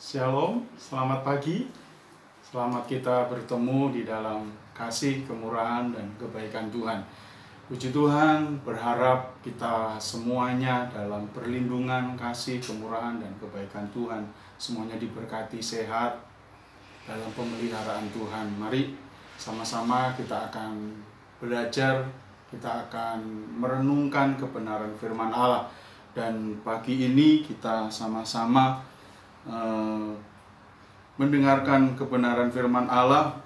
Shalom, selamat pagi. Selamat kita bertemu di dalam kasih, kemurahan, dan kebaikan Tuhan. Puji Tuhan, berharap kita semuanya dalam perlindungan, kasih, kemurahan, dan kebaikan Tuhan. Semuanya diberkati sehat dalam pemeliharaan Tuhan. Mari sama-sama kita akan belajar, kita akan merenungkan kebenaran firman Allah. Dan pagi ini kita sama-sama mendengarkan kebenaran firman Allah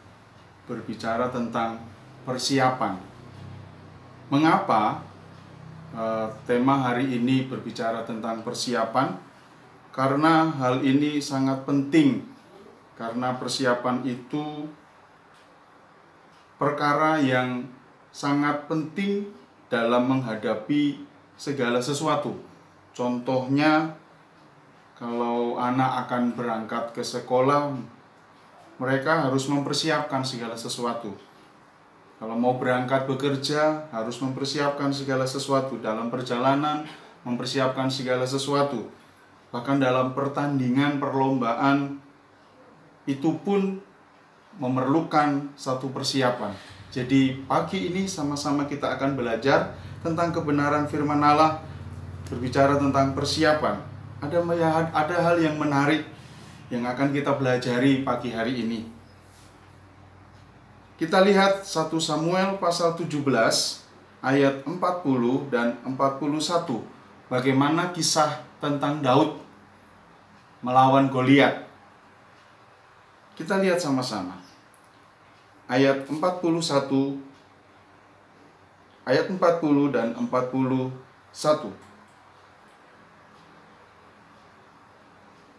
berbicara tentang persiapan. Mengapa tema hari ini berbicara tentang persiapan? Karena hal ini sangat penting, karena persiapan itu perkara yang sangat penting dalam menghadapi segala sesuatu. Contohnya, kalau anak akan berangkat ke sekolah, mereka harus mempersiapkan segala sesuatu. Kalau mau berangkat bekerja, harus mempersiapkan segala sesuatu. Dalam perjalanan, mempersiapkan segala sesuatu. Bahkan dalam pertandingan, perlombaan, itu pun memerlukan satu persiapan. Jadi pagi ini sama-sama kita akan belajar tentang kebenaran firman Allah, berbicara tentang persiapan. Ada hal yang menarik yang akan kita pelajari pagi hari ini. Kita lihat 1 Samuel pasal 17 ayat 40 dan 41. Bagaimana kisah tentang Daud melawan Goliat. Kita lihat sama-sama. Ayat 41, ayat 40 dan 41.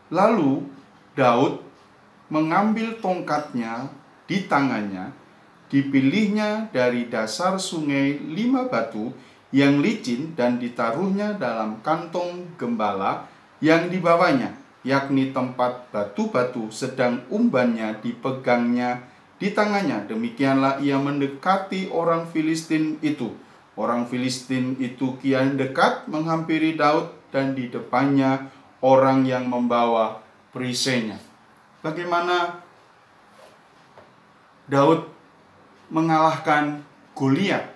Lalu Daud mengambil tongkatnya di tangannya, dipilihnya dari dasar sungai 5 batu yang licin dan ditaruhnya dalam kantong gembala yang dibawanya, yakni tempat batu-batu, sedang umbannya dipegangnya di tangannya. Demikianlah ia mendekati orang Filistin itu. Orang Filistin itu kian dekat menghampiri Daud, dan di depannya orang yang membawa perisainya. Bagaimana Daud mengalahkan Goliat?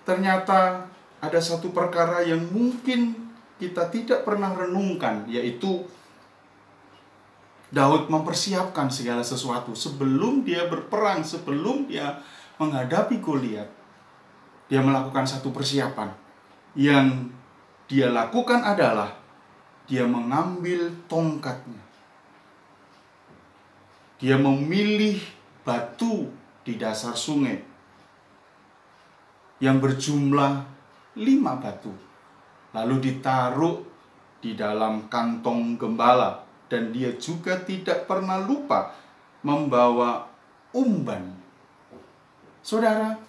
Ternyata ada satu perkara yang mungkin kita tidak pernah renungkan, yaitu Daud mempersiapkan segala sesuatu sebelum dia berperang, sebelum dia menghadapi Goliat. Dia melakukan satu persiapan. Yang dia lakukan adalah dia mengambil tongkatnya. Dia memilih batu di dasar sungai yang berjumlah 5 batu. Lalu ditaruh di dalam kantong gembala. Dan dia juga tidak pernah lupa membawa umban. Saudara,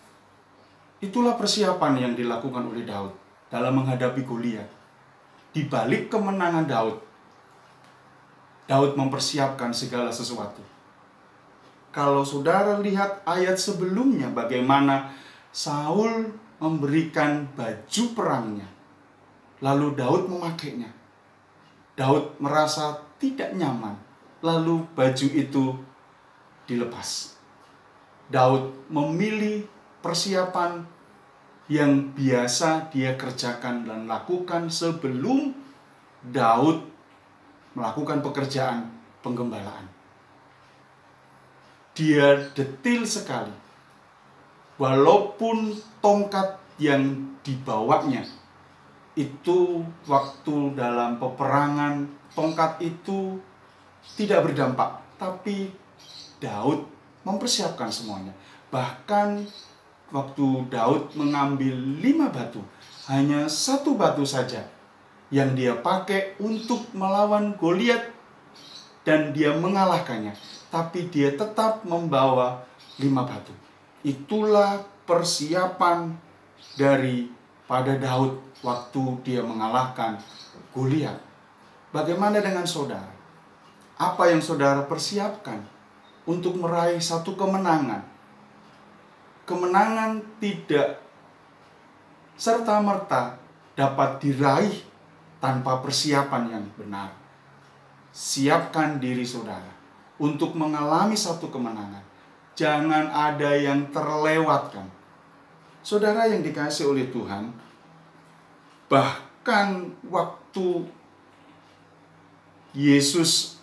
itulah persiapan yang dilakukan oleh Daud dalam menghadapi Goliat. Di balik kemenangan Daud, Daud mempersiapkan segala sesuatu. Kalau saudara lihat ayat sebelumnya, bagaimana Saul memberikan baju perangnya, lalu Daud memakainya. Daud merasa tidak nyaman, lalu baju itu dilepas. Daud memilih persiapan yang biasa dia kerjakan dan lakukan sebelum Daud melakukan pekerjaan penggembalaan. Dia detil sekali. Walaupun tongkat yang dibawanya itu waktu dalam peperangan, tongkat itu tidak berdampak, tapi Daud mempersiapkan semuanya. Bahkan waktu Daud mengambil 5 batu, hanya 1 batu saja yang dia pakai untuk melawan Goliat, dan dia mengalahkannya. Tapi dia tetap membawa 5 batu. Itulah persiapan daripada Daud waktu dia mengalahkan Goliat. Bagaimana dengan saudara? Apa yang saudara persiapkan untuk meraih satu kemenangan? Kemenangan tidak serta-merta dapat diraih tanpa persiapan yang benar. siapkan diri saudara untuk mengalami satu kemenangan. Jangan ada yang terlewatkan. Saudara yang dikasihi oleh Tuhan, bahkan waktu Yesus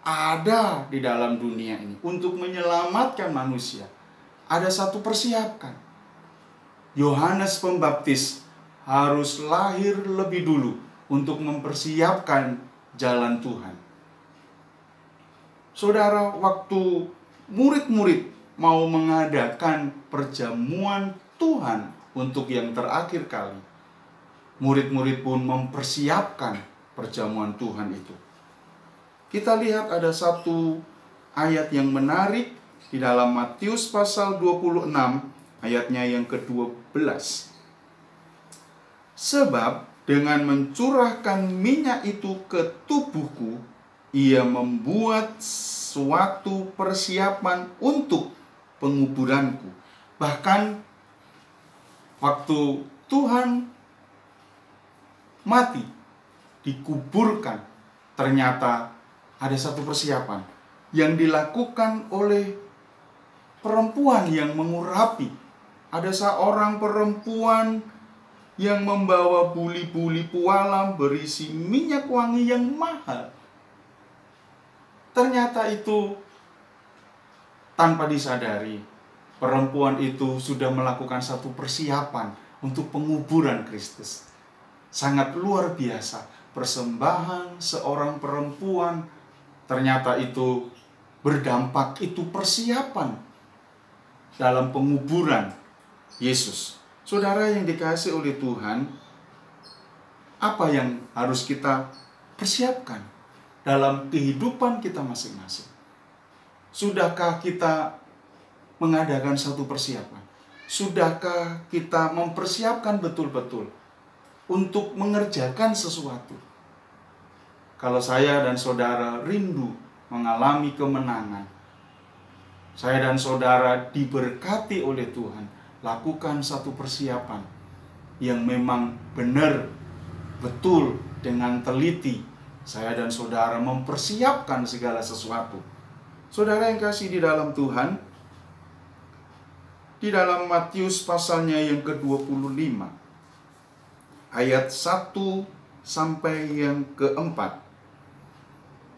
ada di dalam dunia ini untuk menyelamatkan manusia, ada satu persiapkan. Yohanes Pembaptis harus lahir lebih dulu untuk mempersiapkan jalan Tuhan. Saudara, waktu murid-murid mau mengadakan perjamuan Tuhan untuk yang terakhir kali, murid-murid pun mempersiapkan perjamuan Tuhan itu. Kita lihat ada satu ayat yang menarik di dalam Matius pasal 26 ayatnya yang ke-12. Sebab dengan mencurahkan minyak itu ke tubuhku, ia membuat suatu persiapan untuk penguburanku. Bahkan waktu Tuhan mati, dikuburkan, ternyata ada satu persiapan yang dilakukan oleh perempuan yang mengurapi. Ada seorang perempuan yang membawa buli-buli pualam berisi minyak wangi yang mahal. Ternyata itu tanpa disadari, perempuan itu sudah melakukan satu persiapan untuk penguburan Kristus. Sangat luar biasa, persembahan seorang perempuan ternyata itu berdampak, itu persiapan dalam penguburan Yesus. Saudara yang dikasihi oleh Tuhan, apa yang harus kita persiapkan dalam kehidupan kita masing-masing? Sudahkah kita mengadakan satu persiapan? Sudahkah kita mempersiapkan betul-betul untuk mengerjakan sesuatu? Kalau saya dan saudara rindu mengalami kemenangan, saya dan saudara diberkati oleh Tuhan, lakukan satu persiapan yang memang benar, betul, dengan teliti. Saya dan saudara mempersiapkan segala sesuatu. Saudara yang kasih di dalam Tuhan, di dalam Matius pasalnya yang ke-25, ayat 1 sampai yang ke-4.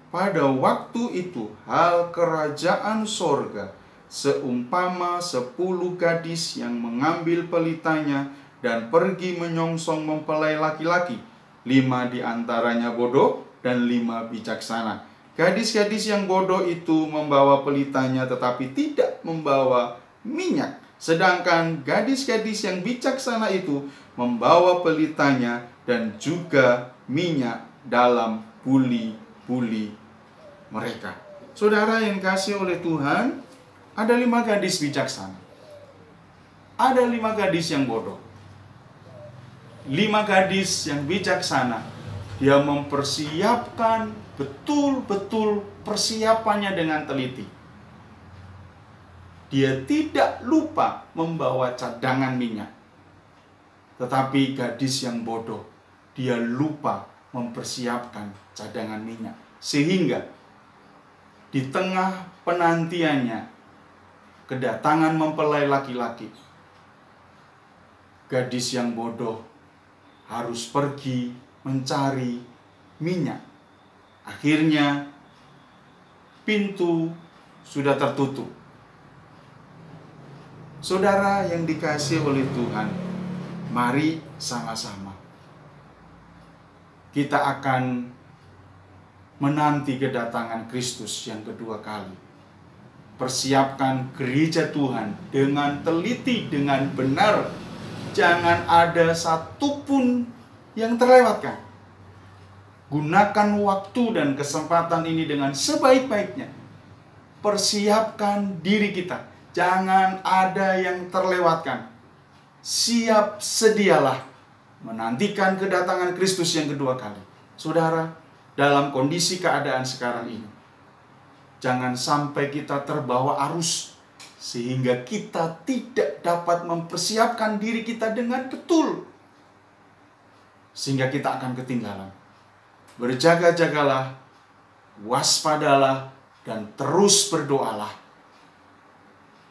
Pada waktu itu, hal kerajaan sorga seumpama 10 gadis yang mengambil pelitanya dan pergi menyongsong mempelai laki-laki. 5 di antaranya bodoh dan 5 bijaksana. Gadis-gadis yang bodoh itu membawa pelitanya tetapi tidak membawa minyak. Sedangkan gadis-gadis yang bijaksana itu membawa pelitanya dan juga minyak dalam buli-buli mereka. Saudara yang kasih oleh Tuhan, ada 5 gadis bijaksana, ada 5 gadis yang bodoh. 5 gadis yang bijaksana, dia mempersiapkan betul-betul persiapannya dengan teliti. Dia tidak lupa membawa cadangan minyak. Tetapi gadis yang bodoh, dia lupa mempersiapkan cadangan minyak. Sehingga di tengah penantiannya kedatangan mempelai laki-laki, gadis yang bodoh harus pergi mencari minyak. Akhirnya pintu sudah tertutup. Saudara yang dikasihi oleh Tuhan, mari sama-sama kita akan menanti kedatangan Kristus yang kedua kali. Persiapkan gereja Tuhan dengan teliti, dengan benar. Jangan ada satupun yang terlewatkan. Gunakan waktu dan kesempatan ini dengan sebaik-baiknya. Persiapkan diri kita. Jangan ada yang terlewatkan. Siap sedialah menantikan kedatangan Kristus yang kedua kali. Saudara, dalam kondisi keadaan sekarang ini, jangan sampai kita terbawa arus sehingga kita tidak dapat mempersiapkan diri kita dengan betul, sehingga kita akan ketinggalan. Berjaga-jagalah waspadalah, dan terus berdoalah.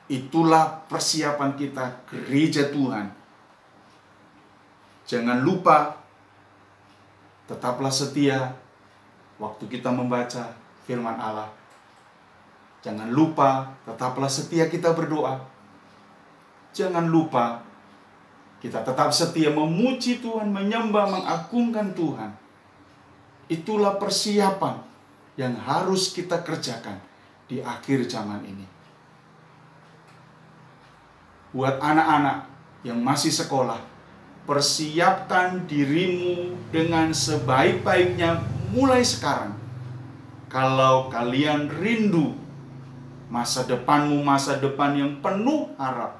Itulah persiapan kita gereja Tuhan. Jangan lupa, tetaplah setia waktu kita membaca firman Allah. Jangan lupa, tetaplah setia kita berdoa. Jangan lupa, kita tetap setia memuji Tuhan, menyembah, mengagungkan Tuhan. Itulah persiapan yang harus kita kerjakan di akhir zaman ini. Buat anak-anak yang masih sekolah, persiapkan dirimu dengan sebaik-baiknya mulai sekarang. Kalau kalian rindu masa depanmu, masa depan yang penuh harap,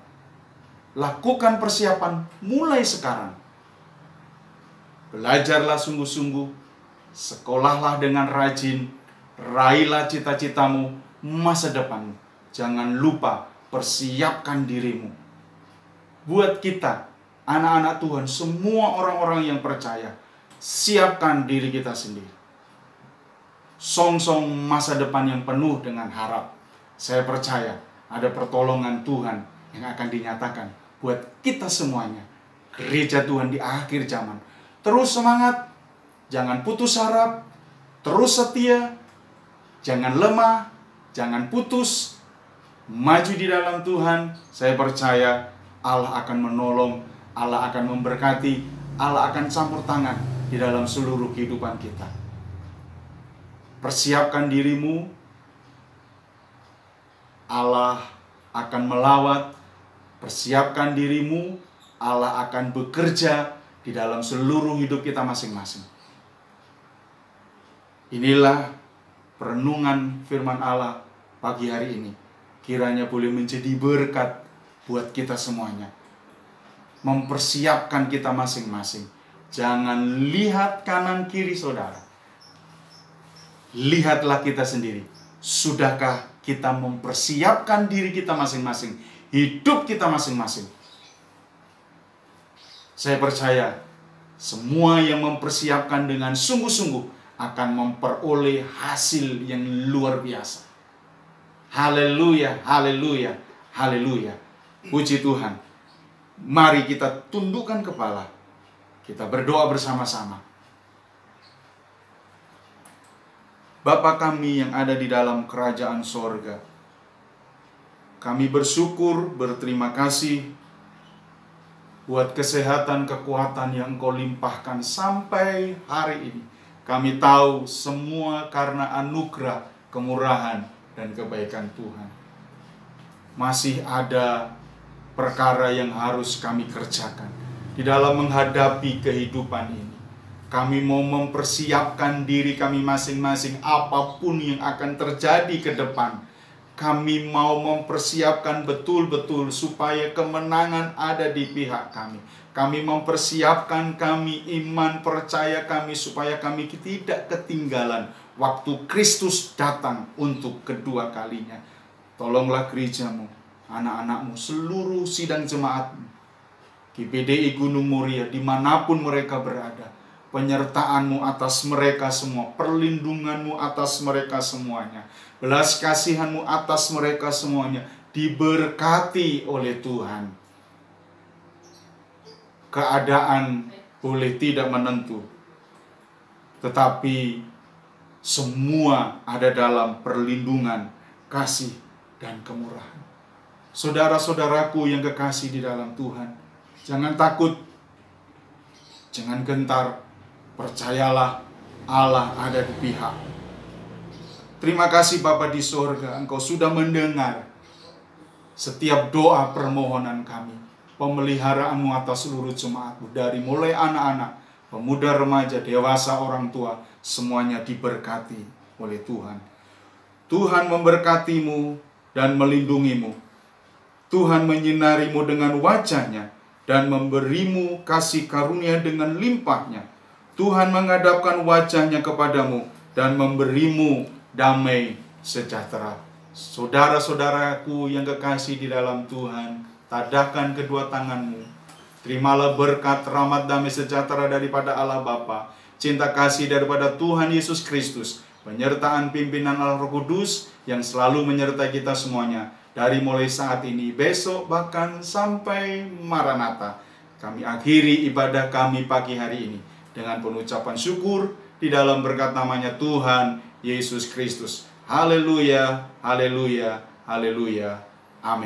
lakukan persiapan mulai sekarang. Belajarlah sungguh-sungguh, sekolahlah dengan rajin, raihlah cita-citamu, masa depanmu. Jangan lupa persiapkan dirimu. Buat kita, anak-anak Tuhan, semua orang-orang yang percaya, siapkan diri kita sendiri. Song-song masa depan yang penuh dengan harap. Saya percaya ada pertolongan Tuhan yang akan dinyatakan buat kita semuanya. Gereja Tuhan di akhir zaman. Terus semangat, jangan putus harap, terus setia, jangan lemah, jangan putus, maju di dalam Tuhan. Saya percaya Allah akan menolong, Allah akan memberkati, Allah akan campur tangan di dalam seluruh kehidupan kita. Persiapkan dirimu, Allah akan melawat. Persiapkan dirimu, Allah akan bekerja di dalam seluruh hidup kita masing-masing. Inilah perenungan firman Allah pagi hari ini. Kiranya boleh menjadi berkat buat kita semuanya. Mempersiapkan kita masing-masing. Jangan lihat kanan kiri saudara. Lihatlah kita sendiri. Sudahkah kita mempersiapkan diri kita masing-masing, hidup kita masing-masing? Saya percaya semua yang mempersiapkan dengan sungguh-sungguh akan memperoleh hasil yang luar biasa. Haleluya, haleluya, haleluya. Puji Tuhan. Mari kita tundukkan kepala. Kita berdoa bersama-sama. Bapa kami yang ada di dalam kerajaan sorga, kami bersyukur, berterima kasih buat kesehatan, kekuatan yang Engkau limpahkan sampai hari ini. Kami tahu semua karena anugerah, kemurahan, dan kebaikan Tuhan. Masih ada perkara yang harus kami kerjakan di dalam menghadapi kehidupan ini. Kami mau mempersiapkan diri kami masing-masing apapun yang akan terjadi ke depan. Kami mau mempersiapkan betul-betul supaya kemenangan ada di pihak kami. Kami mempersiapkan kami, iman percaya kami supaya kami tidak ketinggalan waktu Kristus datang untuk kedua kalinya. Tolonglah gerejamu, anak-anakmu, seluruh sidang jemaatmu, GPDI Gunung Muria, dimanapun mereka berada. Penyertaan-Mu atas mereka semua, perlindungan-Mu atas mereka semuanya, belas kasihan-Mu atas mereka semuanya, diberkati oleh Tuhan. Keadaan boleh tidak menentu, tetapi semua ada dalam perlindungan, kasih, dan kemurahan. Saudara-saudaraku yang kekasih di dalam Tuhan, jangan takut, jangan gentar. Percayalah, Allah ada di pihak. Terima kasih Bapa di sorga, Engkau sudah mendengar setiap doa permohonan kami. Pemeliharaanmu atas seluruh jemaatmu, dari mulai anak-anak, pemuda, remaja, dewasa, orang tua, semuanya diberkati oleh Tuhan. Tuhan memberkatimu dan melindungimu. Tuhan menyinarimu dengan wajah-Nya dan memberimu kasih karunia dengan limpahnya. Tuhan menghadapkan wajah-Nya kepadamu dan memberimu damai sejahtera. Saudara-saudaraku yang kekasih di dalam Tuhan, tadahkan kedua tanganmu. Terimalah berkat, rahmat, damai sejahtera daripada Allah Bapa, cinta kasih daripada Tuhan Yesus Kristus, penyertaan pimpinan Roh Kudus yang selalu menyertai kita semuanya dari mulai saat ini, besok, bahkan sampai Maranatha. Kami akhiri ibadah kami pagi hari ini dengan pengucapan syukur di dalam berkat namanya Tuhan Yesus Kristus. Haleluya, haleluya, haleluya. Amin.